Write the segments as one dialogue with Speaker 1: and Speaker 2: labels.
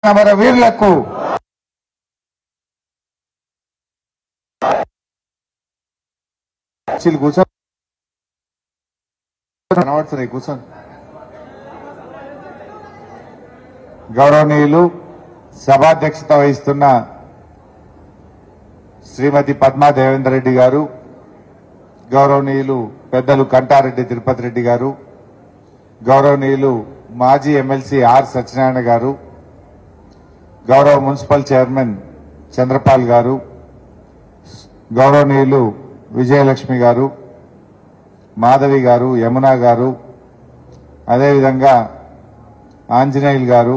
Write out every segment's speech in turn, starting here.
Speaker 1: అమర వీరులకు కూర్చో కనబడుతున్నాయి కూర్చోండి. గౌరవనీయులు సభాధ్యక్షత వహిస్తున్న శ్రీమతి పద్మా దేవేందర్ రెడ్డి గారు, గౌరవనీయులు పెద్దలు కంటారెడ్డి తిరుపతి రెడ్డి గారు, గౌరవనీయులు మాజీ ఎమ్మెల్సీ ఆర్ సత్యనారాయణ గారు, గౌరవ మున్సిపల్ చైర్మన్ చంద్రపాల్ గారు, గౌరవనీయులు విజయలక్ష్మి గారు, మాధవి గారు, యమున గారు, అదేవిధంగా ఆంజనేయులు గారు,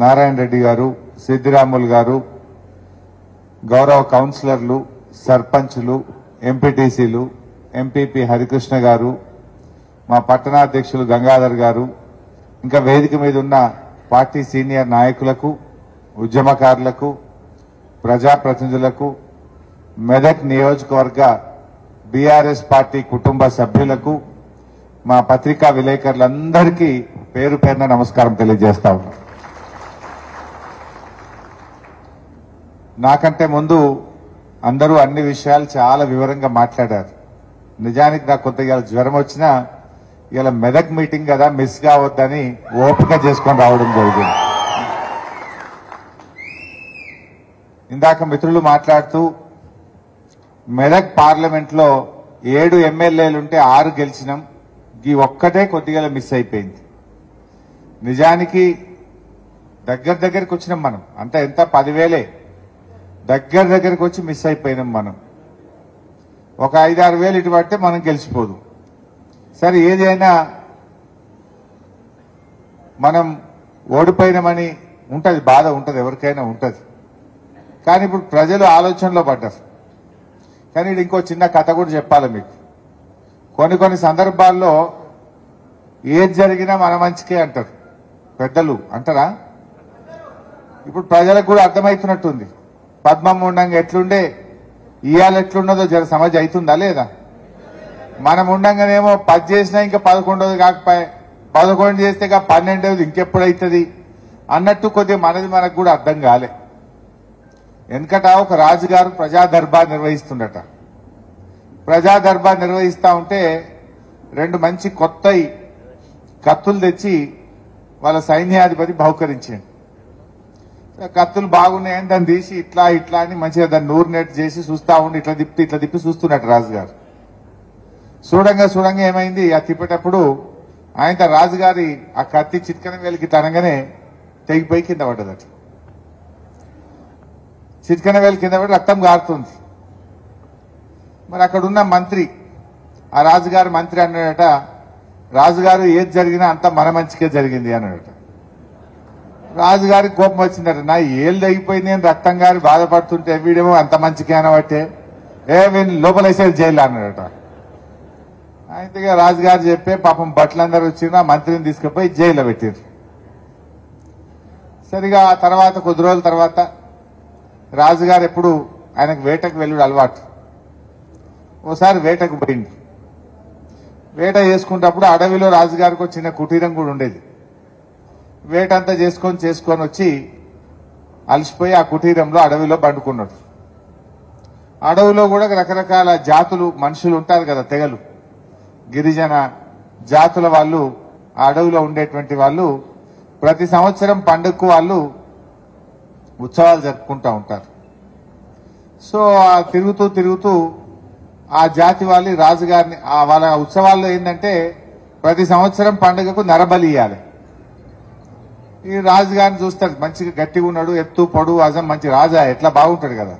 Speaker 1: నారాయణ రెడ్డి గారు, సిద్దిరాములు గారు, గౌరవ కౌన్సిలర్లు, సర్పంచ్లు, ఎంపీటీసీలు, ఎంపీపీ హరికృష్ణ గారు, మా పట్టణాధ్యక్షులు గంగాధర్ గారు, ఇంకా వేదిక మీద ఉన్న పార్టీ సీనియర్ నాయకులకు, ఉద్యమకారులకు, ప్రజాప్రతినిధులకు, మెదక్ నియోజకవర్గ బీఆర్ఎస్ పార్టీ కుటుంబ సభ్యులకు, మా పత్రికా విలేకరులందరికీ పేరు పేరున నమస్కారం తెలియజేస్తా ఉన్నాం. నాకంటే ముందు అందరూ అన్ని విషయాలు చాలా వివరంగా మాట్లాడారు. నిజానికి నాకు కొంత ఇవాళ జ్వరం వచ్చినా ఇలా మెదక్ మీటింగ్ కదా మిస్ కావద్దని ఓపిక చేసుకొని రావడం జరిగింది. ఇందాక మిత్రులు మాట్లాడుతూ మెదక్ పార్లమెంట్ లో 7 ఎమ్మెల్యేలుంటే 6 గెలిచినాం, ఈ ఒక్కటే కొద్దిగా మిస్ అయిపోయింది. నిజానికి దగ్గరికి వచ్చినాం మనం, అంతా ఎంత 10,000 దగ్గరికి వచ్చి మిస్ అయిపోయినాం మనం. ఒక 5-6 వేలు ఇటు పడితే మనం గెలిచిపోదు. సరే, ఏదైనా మనం ఓడిపోయినామని ఉంటది, బాధ ఉంటది, ఎవరికైనా ఉంటది. కానీ ఇప్పుడు ప్రజలు ఆలోచనలో పడ్డారు. కానీ ఇంకో చిన్న కథ కూడా చెప్పాలి మీకు. కొన్ని సందర్భాల్లో ఏది జరిగినా మన మంచికే అంటారు పెద్దలు, అంటారా? ఇప్పుడు ప్రజలకు కూడా అర్థమవుతున్నట్టుంది. పద్మం ఉండంగా ఎట్లుండే ఇవాళ ఎట్లున్నదో జర సమజ్ అవుతుందా లేదా? మనం ఉండంగానేమో 10 చేసినా ఇంకా 11వ కాకపోయా, 11 చేస్తే 12వ ఇంకెప్పుడైతుంది అన్నట్టు కొద్దిగా మనకు కూడా అర్థం కాలే. వెనకట ఒక రాజుగారు ప్రజా దర్బార్ నిర్వహిస్తుండట. ప్రజా దర్బార్ నిర్వహిస్తా ఉంటే 2 మంచి కొత్త కత్తులు తెచ్చి వాళ్ళ సైన్యాధిపతి బహుకరించాడు. కత్తులు బాగున్నాయని దాన్ని తీసి ఇట్లా అని మంచిగా దాన్ని నూరు నెట్ చేసి చూస్తా ఉండి ఇట్లా తిప్పి చూస్తున్నట్టు రాజుగారు. చూడంగా ఏమైంది, ఆ తిప్పేటప్పుడు ఆయన రాజుగారి ఆ కత్తి చిట్కన వేలికి తనగానే తెగిపోయి కింద పడ్డదట. చిట్కన వేలు కింద పడి రక్తం గారుతుంది. మరి అక్కడున్న మంత్రి, ఆ రాజుగారి మంత్రి అన్నాడట, రాజుగారు ఏది జరిగినా అంతా మన మంచికే జరిగింది అన్నాడట. రాజుగారికి కోపం వచ్చిందట, నా ఏళ్ళు తెగిపోయింది అని రక్తం గారి బాధపడుతుంటే వీడేమో అంత మంచికే అనబట్టే వీళ్ళు లోపలేసేది జైలు అన్నాడట. అయితే రాజుగారు చెప్పే పాపం బట్టలందరూ వచ్చిన మంత్రిని తీసుకుపోయి జైల్లో పెట్టారు. సరిగా ఆ తర్వాత కొద్ది రోజుల తర్వాత రాజుగారు ఎప్పుడు ఆయనకు వేటకు వెళ్ళుడు అలవాటు. ఓసారి వేటకు పోయింది. వేట చేసుకున్నప్పుడు అడవిలో రాజుగారికి ఒక చిన్న కుటీరం కూడా ఉండేది. వేటంతా చేసుకొని వచ్చి అలసిపోయి ఆ కుటీరంలో అడవిలో పండుకున్నాడు. అడవిలో కూడా రకరకాల జాతులు మనుషులు ఉంటారు కదా, తెగలు, గిరిజన జాతుల వాళ్ళు ఆ అడవిలో ఉండేటువంటి వాళ్ళు ప్రతి సంవత్సరం పండుగకు వాళ్ళు ఉత్సవాలు జరుపుకుంటూ ఉంటారు. సో తిరుగుతూ ఆ జాతి వాళ్ళు రాజుగారిని వాళ్ళ ఉత్సవాల్లో ఏంటంటే ప్రతి సంవత్సరం పండుగకు నరబలి ఇవ్వాలి. ఈ రాజుగారిని చూస్తాడు, మంచిగా గట్టిగా ఉన్నాడు, ఎత్తు పొడువు అజం మంచి రాజా, ఎట్లా బాగుంటాడు కదా,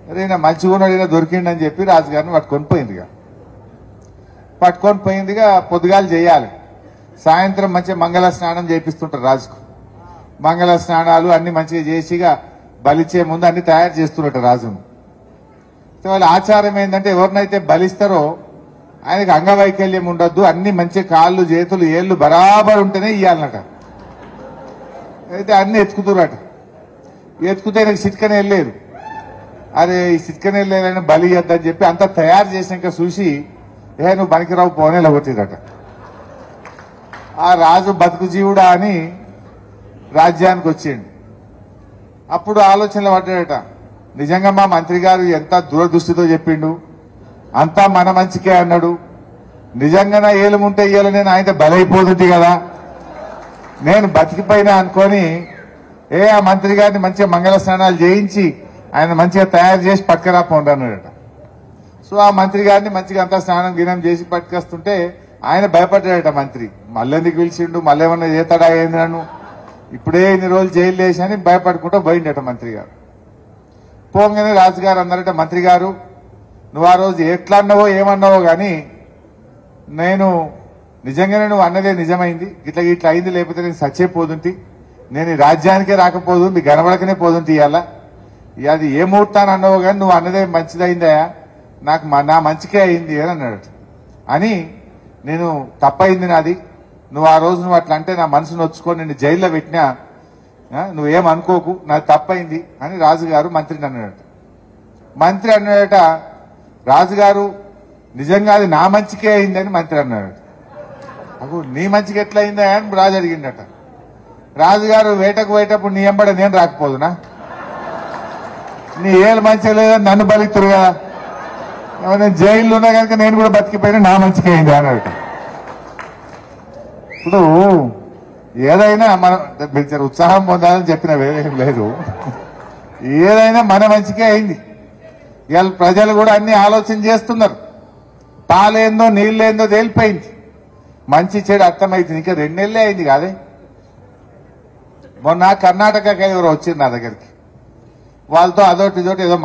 Speaker 1: అరే నా మంచిగా ఉన్నాడు, ఇలా దొరికిండని చెప్పి రాజుగారిని పట్టుకొని పోయిందిగా. పొద్దుగాలు చేయాలి, సాయంత్రం మంచిగా మంగళ స్నానం చేపిస్తుంటారు రాజుకు. మంగళ స్నానాలు అన్ని మంచిగా చేసిగా బలిచ్చే ముందు అన్ని తయారు చేస్తున్నట్టు రాజును. వాళ్ళ ఆచారం ఏంటంటే ఎవరినైతే బలిస్తారో ఆయనకు అంగవైకల్యం ఉండొద్దు, అన్ని మంచి కాళ్ళు చేతులు ఏళ్ళు బరాబర్ ఉంటేనే ఇయ్యాలన్నట. అయితే అన్ని ఎత్తుకుతున్నట. ఎత్తుకుతే నాకు సిట్కనే వెళ్ళలేదు. అరే ఈ సిట్కనే వెళ్ళలేదని బలి ఇద్దని చెప్పి అంతా తయారు చేసినాక చూసి నువ్వు పనికిరావు పోనే కొట్టిరట. ఆ రాజు బతుకు జీవుడా అని రాజ్యానికి వచ్చిండు. అప్పుడు ఆలోచనలు పడ్డాడట, నిజంగా మా మంత్రి గారు ఎంత దూరదృష్టితో చెప్పిండు, అంతా మన మంచికే అన్నాడు. నిజంగా ఏలుముంటే ఇయ్యాల నేను ఆయన బలైపోతుంది కదా, నేను బతికిపోయినా అనుకొని ఆ మంత్రి గారిని మంచిగా మంగళ స్నానాలు చేయించి ఆయన మంచిగా తయారు చేసి పట్టుకరా పోండి అన్నాడట. సో ఆ మంత్రి గారిని మంచిగా అంతా స్నానం గినం చేసి పట్టుకొస్తుంటే ఆయన భయపడ్డాడట మంత్రి. మళ్ళెందుకు పిలిచిండు, మళ్ళీ ఏమన్నా చేతాడా ఏంది నన్ను, ఇప్పుడే ఇన్ని రోజులు జైలు వేసి భయపడుకుంటూ పోయిండట మంత్రి గారు. పోగానే రాజుగారు అన్నారట, మంత్రి గారు నువ్వు ఆ రోజు ఎట్లా అన్నావో ఏమన్నావో గాని నేను నిజంగానే నువ్వు అన్నదే నిజమైంది, ఇట్లా ఇట్లా అయింది, లేకపోతే నేను సచ్చేపోతుంటి, నేను ఈ రాజ్యానికే రాకపోదు, మీ గనబడకనే పోతుంటి. ఇవాళ అది ఏ ముహూర్తాన్ని అన్నావో గాని నువ్వు అన్నదే మంచిదైందయా, నాకు నా మంచికే అయింది అని అన్నాడు. అని నేను తప్పయింది నాది, నువ్వు ఆ రోజు నువ్వు అట్లా అంటే నా మనసు నొచ్చుకొని నిన్ను జైల్లో పెట్టినా నువ్వేం అనుకోకు, నాది తప్పయింది అని రాజుగారు మంత్రిని అన్నాడట. మంత్రి అన్నాడట, రాజుగారు నిజంగా అది నా మంచికే అయిందని మంత్రి అన్నాడట. అప్పుడు నీ మంచికి ఎట్లా అయిందా అని రాజు అడిగిండట. రాజుగారు వేటకు పోయేటప్పుడు నీ ఎంబడ నేను రాకపోదునా, నీ ఏళ్ళు మంచిగా లేదని నన్ను బలితురు కదా, నేను జైల్లో ఉన్నా కనుక నేను కూడా బతికిపోయినా నా మంచిగా అయింది అన్నాడట. ఇప్పుడు ఏదైనా మనం మీరు ఉత్సాహం పొందాలని చెప్పిన వేరేం లేదు, ఏదైనా మన మంచికే అయింది. ఇవాళ ప్రజలు కూడా అన్ని ఆలోచన చేస్తున్నారు, పాలేందో నీళ్ళేందో తేలిపోయింది, మంచి చెడు అర్థమైంది. ఇంకా 2 నెలలే అయింది కాదే. మొన్న కర్ణాటకకి ఎవరు వచ్చింది నా దగ్గరికి, వాళ్ళతో అదొకటి ఇదోటి ఏదో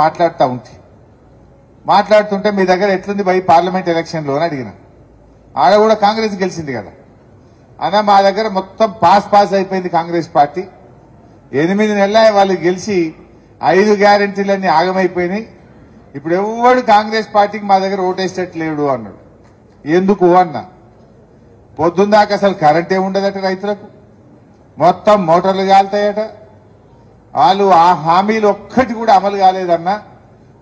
Speaker 1: మాట్లాడుతుంటే మీ దగ్గర ఎట్లుంది భయ్ పార్లమెంట్ ఎలక్షన్లో అని అడిగిన. ఆడ కూడా కాంగ్రెస్ గెలిచింది కదా అన్న, మా దగ్గర మొత్తం పాస్ అయిపోయింది కాంగ్రెస్ పార్టీ, 8 నెలల వాళ్ళు గెలిచి 5 గ్యారెంటీలన్నీ ఆగమైపోయినాయి, ఇప్పుడు ఎవడు కాంగ్రెస్ పార్టీకి మా దగ్గర ఓటేసేటట్లేడు అన్నాడు. ఎందుకు అన్నా, పొద్దుందాకా అసలు కరెంటే ఉండదట, రైతులకు మొత్తం మోటార్లు కాలుతాయట, వాళ్ళు ఆ హామీలు ఒక్కటి కూడా అమలు కాలేదన్నా.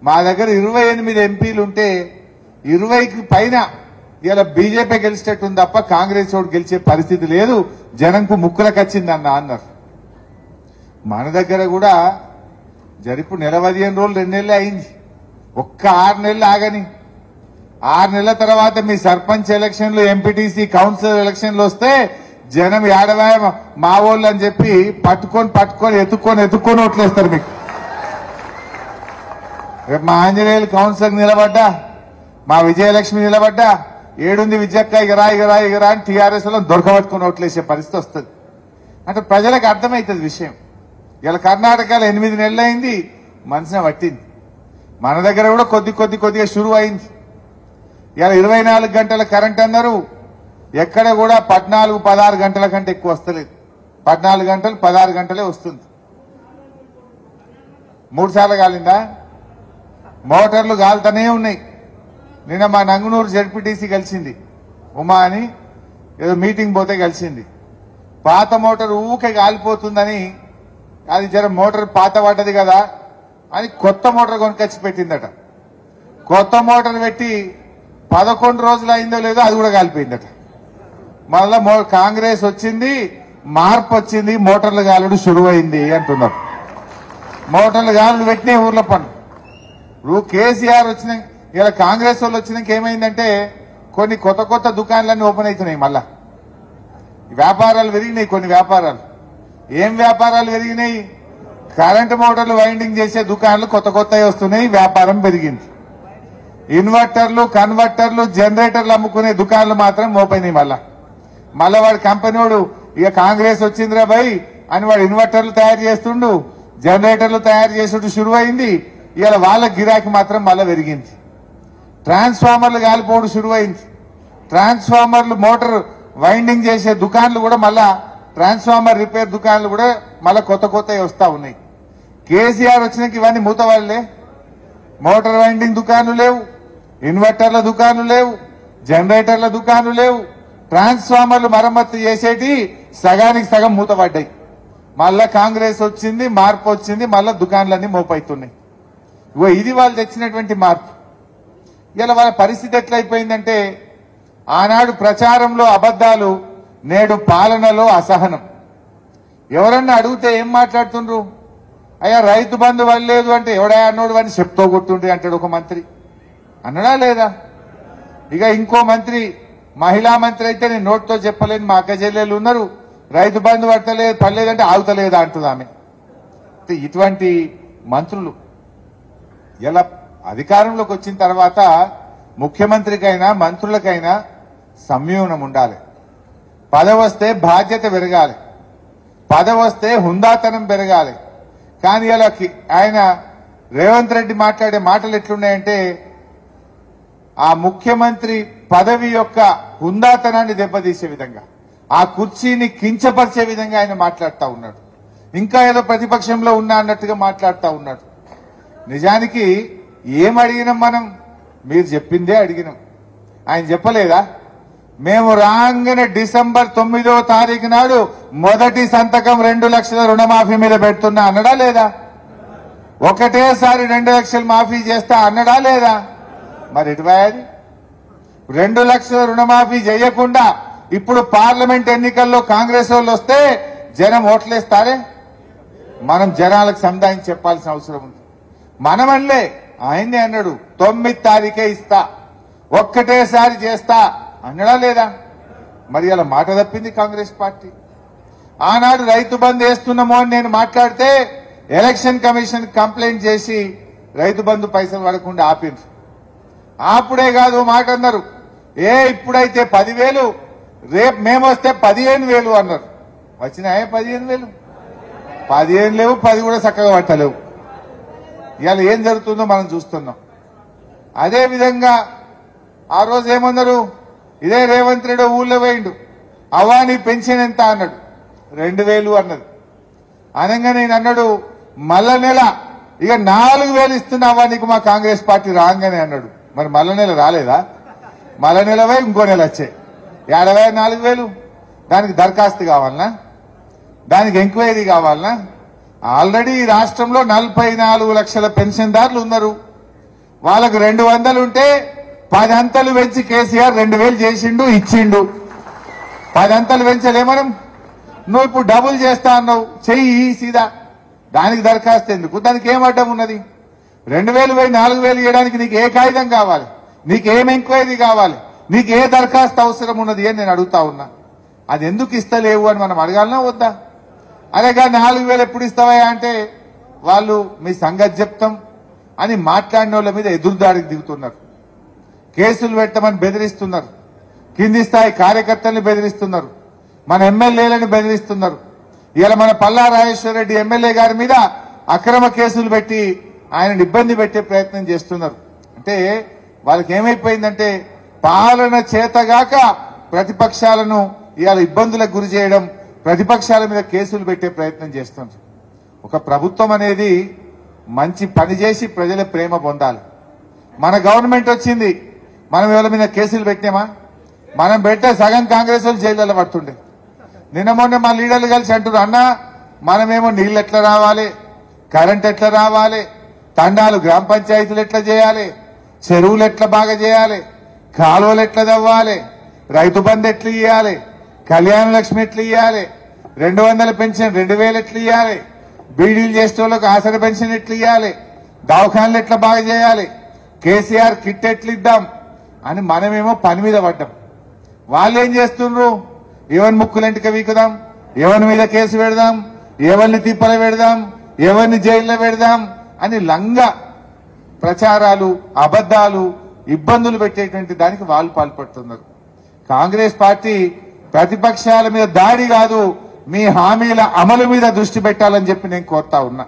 Speaker 1: మా దగ్గర 28 ఎంపీలు ఉంటే 20కి పైన ఇలా బీజేపీ గెలిచేటట్టుంది తప్ప కాంగ్రెస్ ఓటు గెలిచే పరిస్థితి లేదు, జనంకు ముక్కులకు వచ్చిందన్న అన్నారు. మన దగ్గర కూడా జరిపు 15 రోజులు 2 నెలలే అయింది, ఒక్క 6 నెలలు ఆగని. 6 నెలల తర్వాత మీ సర్పంచ్ ఎలక్షన్లు, ఎంపీటీసీ, కౌన్సిలర్ ఎలక్షన్లు వస్తే జనం ఏడవాయ మా వాళ్ళు అని చెప్పి పట్టుకొని ఎత్తుక్కొని ఓట్లేస్తారు మీకు. రేపు మా ఆంజనేయులు కౌన్సిలర్ నిలబడ్డా, మా విజయలక్ష్మి నిలబడ్డా, ఏడుంది విజయక్క ఇగరా అని టీఆర్ఎస్ లో దొరకబట్టుకుని ఓట్లేసే పరిస్థితి వస్తుంది. అంటే ప్రజలకు అర్థమవుతుంది విషయం. ఇలా కర్ణాటకలో 8 నెలలు అయింది, మనసున పట్టింది. మన దగ్గర కూడా కొద్దిగా షురు అయింది. ఇలా 24 గంటల కరెంట్ అన్నారు, ఎక్కడ కూడా 14-16 గంటల కంటే ఎక్కువ వస్తలేదు. 14 గంటలు 16 గంటలే వస్తుంది. 3 సార్లు కాలిందా? మోటార్లు కాలుతూనే ఉన్నాయి. నిన్న మా నంగునూరు జెడ్పీటీసీ కలిసింది, ఉమా అని, ఏదో మీటింగ్ పోతే కలిసింది. పాత మోటార్ ఊకే కాలిపోతుందని, అది జర మోటార్ పాత పడ్డది కదా అని కొత్త మోటార్ కొనుకొచ్చి పెట్టిందట. కొత్త మోటార్ పెట్టి 11 రోజులు అయిందో లేదో అది కూడా కాలిపోయిందట. మళ్ళా కాంగ్రెస్ వచ్చింది, మార్పు వచ్చింది, మోటార్లు గాలుడు శురువైంది అంటున్నారు. మోటార్లు గాలుడు పెట్టినే ఊర్ల పన్ను. ఇప్పుడు కేసీఆర్ వచ్చిన, ఇలా కాంగ్రెస్ వాళ్ళు వచ్చినాక ఏమైందంటే కొన్ని కొత్త దుకాణాలన్నీ ఓపెన్ అవుతున్నాయి. మళ్ళా వ్యాపారాలు పెరిగినాయి. కొన్ని వ్యాపారాలు, ఏం వ్యాపారాలు పెరిగినాయి? కరెంటు మోటార్లు వైండింగ్ చేసే దుకాణాలు కొత్తవి వస్తున్నాయి, వ్యాపారం పెరిగింది. ఇన్వర్టర్లు, కన్వర్టర్లు, జనరేటర్లు అమ్ముకునే దుకాణాలు మాత్రం మోపోయినాయి. మళ్ళా వాడు కంపెనీ వాడు ఇక కాంగ్రెస్ వచ్చిందిరా భయ్ అని వాడు ఇన్వర్టర్లు తయారు చేస్తుండు, జనరేటర్లు తయారు చేసుడు శురువైంది. ఇవాళ వాళ్ళ గిరాకీ మాత్రం మళ్ళా పెరిగింది. ట్రాన్స్ఫార్మర్లు కాలిపోవడం శురువైంది. ట్రాన్స్ఫార్మర్లు మోటార్ వైండింగ్ చేసే దుకాణాలు కూడా మళ్ళా, ట్రాన్స్ఫార్మర్ రిపేర్ దుకాణాలు కూడా మళ్ళా కొత్తవి వస్తా ఉన్నాయి. కేసీఆర్ వచ్చినాక ఇవన్నీ మూతవాళ్లే. మోటార్ వైండింగ్ దుకాణాలు లేవు, ఇన్వర్టర్ల దుకాణాలు లేవు, జనరేటర్ల దుకాణాలు లేవు, ట్రాన్స్ఫార్మర్లు మరమ్మతు చేసేటి సగానికి సగం మూతపడ్డాయి. మళ్ళా కాంగ్రెస్ వచ్చింది, మార్పు వచ్చింది, మళ్ళా దుకాణాలన్నీ మోపైతున్నాయి. ఇది వాళ్ళు తెచ్చినటువంటి మార్పు. ఇలా వాళ్ళ పరిస్థితి ఎట్లయిపోయిందంటే, ఆనాడు ప్రచారంలో అబద్దాలు, నేడు పాలనలో అసహనం. ఎవరన్నా అడిగితే ఏం మాట్లాడుతుండ్రు? అయ్యా రైతు బంధు వల్లేదు అంటే ఎవడా అన్నోడు అని చెప్తూ కొట్టుండే అంటాడు ఒక మంత్రి, అన్నడా లేదా? ఇక ఇంకో మంత్రి, మహిళా మంత్రి అయితే నేను నోట్తో చెప్పలేని మా అక్క చెల్లెళ్ళు ఉన్నారు, రైతు బంధు పడలేదంటే ఆగుతలేదా అంటుంది ఆమె. ఇటువంటి మంత్రులు ఇలా అధికారంలోకి వచ్చిన తర్వాత ముఖ్యమంత్రికైనా మంత్రులకైనా సంయమనం ఉండాలి. పదవి వస్తే బాధ్యత పెరగాలి, పదవి వస్తే హుందాతనం పెరగాలి. కానీ ఇలా ఆయన రేవంత్ రెడ్డి మాట్లాడే మాటలు ఎట్లున్నాయంటే ఆ ముఖ్యమంత్రి పదవి యొక్క హుందాతనాన్ని దెబ్బతీసే విధంగా, ఆ కుర్చీని కించపరిచే విధంగా ఆయన మాట్లాడుతూ ఉన్నాడు. ఇంకా ఏదో ప్రతిపక్షంలో ఉన్నా అన్నట్టుగా మాట్లాడుతూ ఉన్నాడు. నిజానికి ఏం అడిగినాం మనం? మీరు చెప్పిందే అడిగినాం. ఆయన చెప్పలేదా? మేము రాగానే డిసెంబర్ 9వ తారీఖు నాడు మొదటి సంతకం 2 లక్షల రుణమాఫీ మీద పెడుతున్నా అన్నడా లేదా? ఒకటేసారి 2 లక్షలు మాఫీ చేస్తా అన్నడా లేదా? మరి ఎటువైంది? 2 లక్షల రుణమాఫీ చేయకుండా ఇప్పుడు పార్లమెంట్ ఎన్నికల్లో కాంగ్రెస్ వాళ్ళు వస్తే జనం ఓట్లేస్తారే? మనం జనాలకు సంధానం చెప్పాల్సిన అవసరం ఉంది. మనమల్లే ఆయన్నే అన్నాడు 9 తారీఖే ఇస్తా, ఒక్కటేసారి చేస్తా అన్నడా లేదా? మరి అలా మాట తప్పింది కాంగ్రెస్ పార్టీ. ఆనాడు రైతు బంధు వేస్తున్నామో అని నేను మాట్లాడితే ఎలక్షన్ కమిషన్ కంప్లైంట్ చేసి రైతు బంధు పైసలు పడకుండా ఆపిండ్రు. అప్పుడే కాదు మాట అన్నారు, ఇప్పుడైతే 10,000 రేపు మేము వస్తే 15,000 అన్నారు. వచ్చినాయే 15,000? 15 లేవు, 10 కూడా చక్కగా పట్టలేవు. ఇవాళ ఏం జరుగుతుందో మనం చూస్తున్నాం. అదే విధంగా ఆ రోజు ఏమన్నారు, ఇదే రేవంత్ రెడ్డి ఊళ్ళో పోయిండు, అవ్వాని పెన్షన్ ఎంత అన్నాడు, 2,000 అన్నది. అనగా నేను అన్నాడు మళ్ళా నెల ఇక 4,000 ఇస్తున్నా అవ్వా నీకు మా కాంగ్రెస్ పార్టీ రాగానే అన్నాడు. మరి మళ్ళా నెల రాలేదా? మళ్ళా నెల పోయి ఇంకో నెల వచ్చాయి. 4,000. దానికి దరఖాస్తు కావాలనా? దానికి ఎంక్వైరీ కావాలనా? ఆల్రెడీ ఈ రాష్ట్రంలో 44 లక్షల పెన్షన్దారులు ఉన్నారు. వాళ్ళకు 200 ఉంటే 10 అంతలు పెంచి కేసీఆర్ 2,000 చేసిండు, ఇచ్చిండు. 10 అంతలు పెంచలే మనం. నువ్వు ఇప్పుడు డబుల్ చేస్తా అన్నావు, చెయ్యి సీదా. దానికి దరఖాస్తు ఎందుకు? దానికి ఏం అడ్డం ఉన్నది? 2,000 పోయి 4,000 ఇవ్వడానికి నీకు ఏ కాగితం కావాలి? నీకు ఏం ఎంక్వైరీ కావాలి? నీకు ఏ దరఖాస్తు అవసరం ఉన్నది అని నేను అడుగుతా ఉన్నా. అది ఎందుకు ఇస్తలేవు అని మనం అడగాలనా వద్దా? అలాగా 4,000 ఎప్పుడు ఇస్తావా అంటే వాళ్ళు మీ సంగతి చెప్తాం అని మాట్లాడిన వాళ్ళ మీద ఎదురుదాడికి దిగుతున్నారు. కేసులు పెట్టమని బెదిరిస్తున్నారు, కింది స్థాయి కార్యకర్తల్ని బెదిరిస్తున్నారు, మన ఎమ్మెల్యేలను బెదిరిస్తున్నారు. ఇలా మన పల్లా రాజేశ్వర రెడ్డి ఎమ్మెల్యే గారి మీద అక్రమ కేసులు పెట్టి ఆయనను ఇబ్బంది పెట్టే ప్రయత్నం చేస్తున్నారు. అంటే వాళ్ళకి ఏమైపోయిందంటే పాలన చేతగాక ప్రతిపక్షాలను ఇవాళ ఇబ్బందులకు గురి చేయడం, ప్రతిపక్షాల మీద కేసులు పెట్టే ప్రయత్నం చేస్తున్నారు. ఒక ప్రభుత్వం అనేది మంచి పని చేసి ప్రజల ప్రేమ పొందాలి. మన గవర్నమెంట్ వచ్చింది, మనం ఎవరి మీద కేసులు పెట్టినామా? మనం పెట్టే సగం కాంగ్రెస్ వాళ్ళు జైల్లో పడుతుండే. నిన్న మొన్న మా లీడర్లు కలిసి అంటున్నారు, అన్న మనమేమో నీళ్ళు ఎట్లా రావాలి, కరెంట్ ఎట్లా రావాలి, తండాలు గ్రామ పంచాయతీలు ఎట్లా చేయాలి, చెరువులు ఎట్లా బాగా చేయాలి, కాలువలు ఎట్లా తవ్వాలి, రైతు బంధు ఎట్లా ఇవ్వాలి, కళ్యాణ లక్ష్మి ఎట్లా ఇవ్వాలి, 200 పెన్షన్ 2,000 ఎట్లా ఇవ్వాలి, బీడీలు చేసే వాళ్ళకు ఆసర పెన్షన్ ఎట్లా ఇవ్వాలి, దవాఖానలు ఎట్లా బాగా చేయాలి, కేసీఆర్ కిట్ ఎట్లా ఇద్దాం అని మనమేమో పని మీద పడ్డాం. వాళ్ళు ఏం చేస్తున్నారు? ఎవరిని ముక్కులంటిక వీకుదాం, ఎవరి మీద కేసు పెడదాం, ఎవరిని తిప్పల పెడదాం, ఎవరిని జైల్లో పెడదాం అని లంగా ప్రచారాలు, అబద్దాలు, ఇబ్బందులు పెట్టేటువంటి దానికి వాళ్ళు పాల్పడుతున్నారు. కాంగ్రెస్ పార్టీ ప్రతిపక్షాల మీద దాడి కాదు, మీ హామీల అమలు మీద దృష్టి పెట్టాలని చెప్పి నేను కోరుతా ఉన్నా.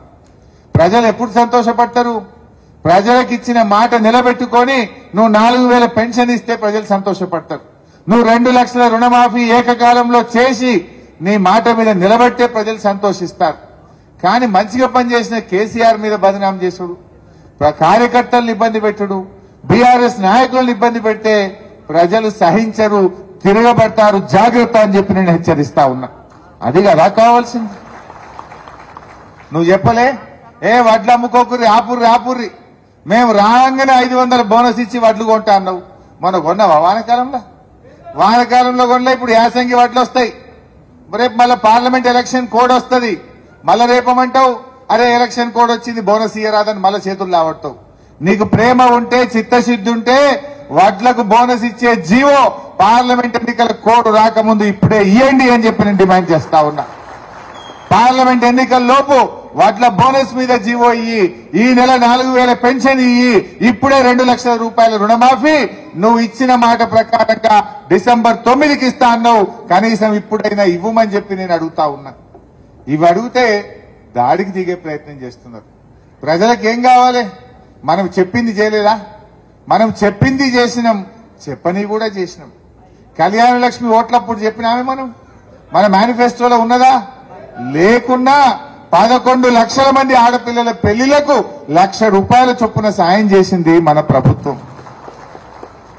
Speaker 1: ప్రజలు ఎప్పుడు సంతోషపడతారు? ప్రజలకు ఇచ్చిన మాట నిలబెట్టుకొని నువ్వు 4,000 పెన్షన్ ఇస్తే ప్రజలు సంతోషపడతారు. నువ్వు 2 లక్షల రుణమాఫీ ఏకకాలంలో చేసి నీ మాట మీద నిలబెట్టే ప్రజలు సంతోషిస్తారు. కానీ మంచిగా పనిచేసిన కేసీఆర్ మీద బదనాం చేసుడు, కార్యకర్తలను ఇబ్బంది పెట్టుడు, బీఆర్ఎస్ నాయకులను ఇబ్బంది పెడితే ప్రజలు సహించరు, తిరగబడతారు. జాగ్రత్త అని చెప్పి నేను హెచ్చరిస్తా ఉన్నా. అది కదా కావాల్సింది. నువ్వు చెప్పలే, వడ్లు అమ్ముకోకుర్రి, ఆపుర్రి, మేము రాగానే 500 బోనస్ ఇచ్చి వడ్లు కొంటా అన్నావు. మొన్న కొన్నావా? వానకాలంలో కొనలే. ఇప్పుడు యాసంగి వడ్లు వస్తాయి. రేపు మళ్ళీ పార్లమెంట్ ఎలక్షన్ కోడ్ వస్తుంది. మళ్ళా రేపమంటావు అరే ఎలక్షన్ కోడ్ వచ్చింది బోనస్ ఇయ్యరాదని మళ్ళా చేతులు లావడతావు. నీకు ప్రేమ ఉంటే చిత్తశుద్ధి ఉంటే వడ్లకు బోనస్ ఇచ్చే జీవో పార్లమెంట్ ఎన్నికల కోడ్ రాకముందు ఇప్పుడే ఇయ్యండి అని చెప్పి నేను డిమాండ్ చేస్తా ఉన్నా. పార్లమెంట్ ఎన్నికల లోపు వడ్ల బోనస్ మీద జీవో ఇయ్యి, ఈ నెల 4,000 పెన్షన్ ఇయ్యి, ఇప్పుడే 2 లక్షల రూపాయల రుణమాఫీ నువ్వు ఇచ్చిన మాట ప్రకారంగా డిసెంబర్ 9కి ఇస్తా అన్నావు, కనీసం ఇప్పుడైనా ఇవ్వమని చెప్పి నేను అడుగుతా ఉన్నా. ఇవి అడిగితే దాడికి దిగే ప్రయత్నం చేస్తున్నారు. ప్రజలకు ఏం కావాలి? మనం చెప్పింది చేయలేదా? మనం చెప్పింది చేసినాం, చెప్పని కూడా చేసినాం. కళ్యాణ లక్ష్మి ఓట్లప్పుడు చెప్పినామే మన మేనిఫెస్టోలో ఉన్నదా? లేకున్నా 11 లక్షల మంది ఆడపిల్లల పెళ్లిలకు ₹1,00,000 చొప్పున సాయం చేసింది మన ప్రభుత్వం.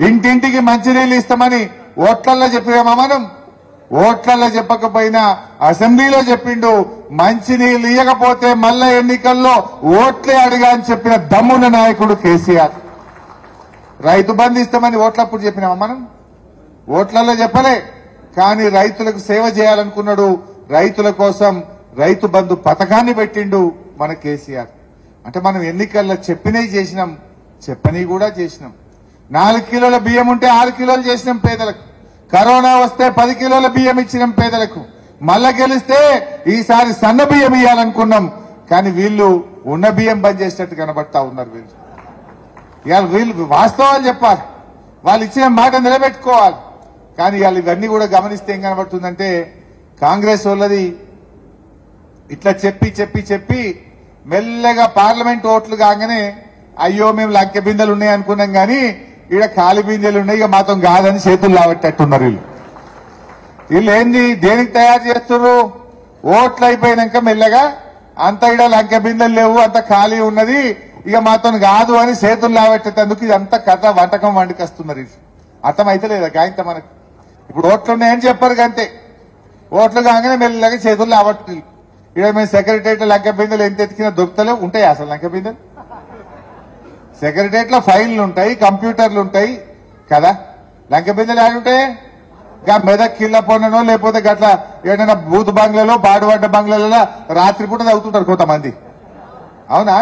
Speaker 1: ఇంటింటికి మంచినీళ్లు ఇస్తామని ఓట్లల్లో చెప్పినామా? ఓట్లల్లో చెప్పకపోయినా అసెంబ్లీలో చెప్పిండు. మంచినీళ్లు ఇవ్వకపోతే మళ్ళా ఎన్నికల్లో ఓట్లే అడిగా అని చెప్పిన దమ్మున్న నాయకుడు కేసీఆర్. రైతు బంధు ఇస్తామని ఓట్లప్పుడు చెప్పినామా? ఓట్లలో చెప్పలే, కానీ రైతులకు సేవ చేయాలనుకున్నాడు. రైతుల కోసం రైతు బంధు పథకాన్ని పెట్టిండు మన కేసీఆర్. అంటే మనం ఎన్నికల్లో చెప్పినవి చేసినాం, చెప్పని కూడా చేసినాం. 4 కిలోల బియ్యం ఉంటే 6 కిలోలు చేసినాం పేదలకు. కరోనా వస్తే 10 కిలోల బియ్యం ఇచ్చినాం పేదలకు. మళ్ళా గెలిస్తే ఈసారి సన్న బియ్యం ఇవ్వాలనుకున్నాం, కానీ వీళ్ళు ఉన్న బియ్యం బంద్ చేసినట్టు కనబడతా ఉన్నారు. వీళ్ళు వాస్తవాలు చెప్పాలి, వాళ్ళు ఇచ్చిన మాట నిలబెట్టుకోవాలి. కానీ ఇవాళ ఇవన్నీ కూడా గమనిస్తే ఏం కనబడుతుందంటే కాంగ్రెస్ వాళ్ళది ఇట్లా చెప్పి చెప్పి చెప్పి మెల్లగా పార్లమెంట్ ఓట్లు కాగానే అయ్యో మేము లంకె బిందెలు ఉన్నాయి అనుకున్నాం, కానీ ఈడ ఖాళీ బిందెలు ఉన్నాయి, ఇక మాతో కాదని చేతులు లావట్టేట్టున్నారు. వీళ్ళు ఏంది దేనికి తయారు చేస్తున్నారు? ఓట్లు అయిపోయినాక మెల్లగా అంత ఈడ లంకె బిందెలు లేవు, అంత ఖాళీ ఉన్నది, ఇక మాతో కాదు అని చేతులు లావట్టేందుకు ఇదంతా కథ వంటకం వండికొస్తున్నారు. ఇది అర్థమైతే లేదా గాయంత మనకు? ఇప్పుడు ఓట్లు ఉన్నాయని చెప్పారు అంతే. ఓట్లు కాగానే మెల్లగా చేతులు లావట్టు. ఇక్కడ మేము సెక్రటరియట్ లంకె బిందెలు ఎంత ఎత్తికినా దొరుకుతలేవు. ఉంటాయి అసలు లంకె బిందెలు? సెక్రటరియట్ లో ఫైళ్లు ఉంటాయి, కంప్యూటర్లు ఉంటాయి కదా. లంకె బిందెలు ఆడుంటాయి మెదక్ కిల్ల పొన్ననో లేకపోతే గట్లా ఏదైనా బూత్ బంగ్లాలో బాడుపడ్డ బంగ్లాలలో రాత్రిపూట చదువుతుంటారు కొంతమంది. అవునా?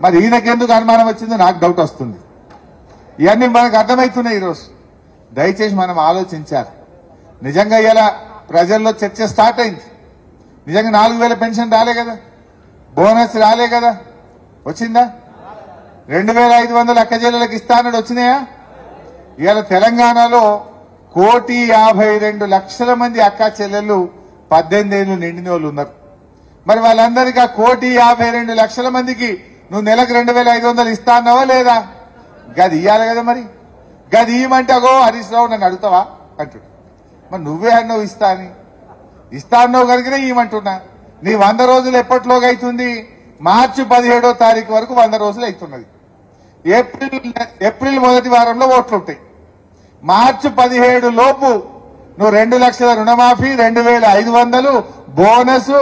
Speaker 1: మరి ఈయనకెందుకు అనుమానం వచ్చిందో నాకు డౌట్ వస్తుంది. ఇవన్నీ మనకు అర్థమవుతున్నాయి ఈరోజు. దయచేసి మనం ఆలోచించాలి. నిజంగా ఇలా ప్రజల్లో చర్చ స్టార్ట్ అయింది. నిజంగా 4,000 పెన్షన్ రాలే కదా, బోనస్ రాలే కదా, వచ్చిందా? 2,500 అక్కచెల్లెలకు ఇస్తానని వచ్చినాయా? ఇవాళ తెలంగాణలో 1,52,00,000 మంది అక్క చెల్లెళ్ళు 18 ఏళ్లు నిండిన వాళ్ళు ఉన్నారు. మరి వాళ్ళందరికీ 1,52,00,000 మందికి నువ్వు నెలకు 2,500 ఇస్తా అన్నావా లేదా? గది ఇయ్యాలి కదా. మరి గది ఇయ్యమంటే అగో హరీష్ రావు నన్ను అడుగుతావా అంటుడు. మరి నువ్వే అన్నావు ఇస్తా అన్నావు కనుకనే ఇవ్వమంటున్నా. నీ 100 రోజులు ఎప్పటిలోగా అవుతుంది? మార్చి 17వ తారీఖు వరకు 100 రోజులు అవుతున్నది. ఏప్రిల్ మొదటి వారంలో ఓట్లు ఉంటాయి. మార్చి 17 లోపు నువ్వు 2 లక్షల రుణమాఫీ, 2,500 బోనస్,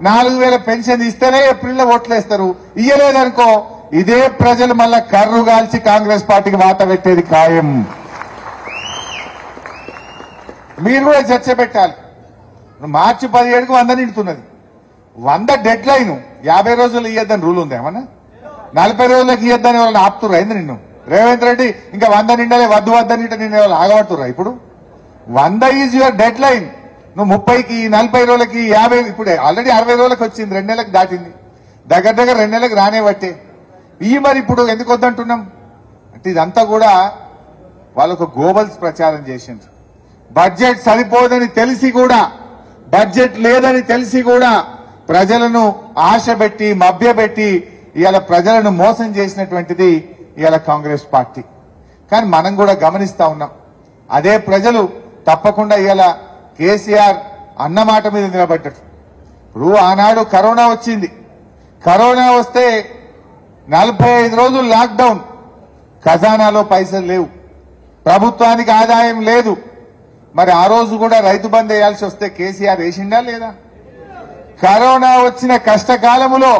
Speaker 1: 4,000 పెన్షన్ ఇస్తేనే ఏప్రిల్లో ఓట్లు వేస్తారు. ఇయ్యలేదనుకో ఇదే ప్రజలు మళ్ళా కర్రు గాల్చి కాంగ్రెస్ పార్టీకి వాత పెట్టేది ఖాయం. మీరు కూడా చర్చ పెట్టాలి. మార్చి 17కు 100 నిండుతున్నది. 100 డెడ్ లైన్. 50 రోజులు ఇయ్యద్దని రూల్ ఉంది ఏమన్నా? 40 రోజులకు ఇయ్యద్దని వాళ్ళని ఆపుతుర్రా అయింది నిన్ను? రేవంత్ రెడ్డి ఇంకా 100 నిండలే వద్దు నిండే వాళ్ళు ఆగబడుతుర్రా? ఇప్పుడు 100 ఈజ్ యువర్ డెడ్ లైన్. నువ్వు 30కి 40 రోజులకి 50, ఇప్పుడు ఆల్రెడీ 60 రోజులకు వచ్చింది, 2 నెలలకు దాటింది, దగ్గర 2 నెలలకు రానే బట్టే ఇవి. మరి ఇప్పుడు ఎందుకు వద్దంటున్నాం అంటే ఇదంతా కూడా వాళ్ళకు గోబల్స్ ప్రచారం చేసింది. బడ్జెట్ సరిపోదని తెలిసి కూడా, బడ్జెట్ లేదని తెలిసి కూడా ప్రజలను ఆశపెట్టి మభ్యపెట్టి ఇవాళ ప్రజలను మోసం చేసినటువంటిది ఇవాళ కాంగ్రెస్ పార్టీ. కానీ మనం కూడా గమనిస్తా ఉన్నాం. అదే ప్రజలు తప్పకుండా ఇవాళ కేసీఆర్ అన్నమాట మీద నిలబడ్డారు. ఇప్పుడు ఆనాడు కరోనా వచ్చింది. కరోనా వస్తే 45 రోజులు లాక్డౌన్, ఖజానాలో పైసలు లేవు, ప్రభుత్వానికి ఆదాయం లేదు. మరి ఆ రోజు కూడా రైతు బంద్ వేయాల్సి వస్తే కేసీఆర్ వేసిండా లేదా? కరోనా వచ్చిన కష్టకాలములో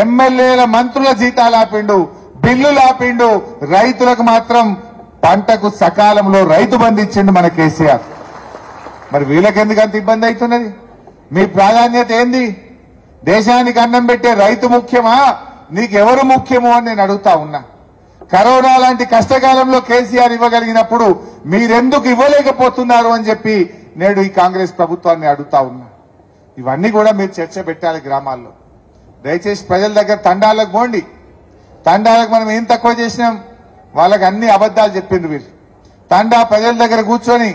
Speaker 1: ఎమ్మెల్యేల మంత్రుల జీతాలు ఆపిండు, బిల్లులు ఆపిండు, రైతులకు మాత్రం పంటకు సకాలంలో రైతు బంద్ ఇచ్చిండు మన కేసీఆర్. మరి వీళ్ళకెందుకు అంత ఇబ్బంది అవుతున్నది? మీ ప్రాధాన్యత ఏంది? దేశానికి అన్నం పెట్టే రైతు ముఖ్యమా, నీకెవరు ముఖ్యమో అని నేను అడుగుతా ఉన్నా. కరోనా లాంటి కష్టకాలంలో కేసీఆర్ ఇవ్వగలిగినప్పుడు మీరెందుకు ఇవ్వలేకపోతున్నారు అని చెప్పి నేడు ఈ కాంగ్రెస్ ప్రభుత్వాన్ని అడుగుతా ఉన్నా. ఇవన్నీ కూడా మీరు చర్చ పెట్టాలి గ్రామాల్లో. దయచేసి ప్రజల దగ్గర తండాలకు పోండి. తండాలకు మనం ఏం తక్కువ చేసినాం, వాళ్ళకి అన్ని అబద్దాలు చెప్పిండ్రు వీళ్ళు. తండా ప్రజల దగ్గర కూర్చొని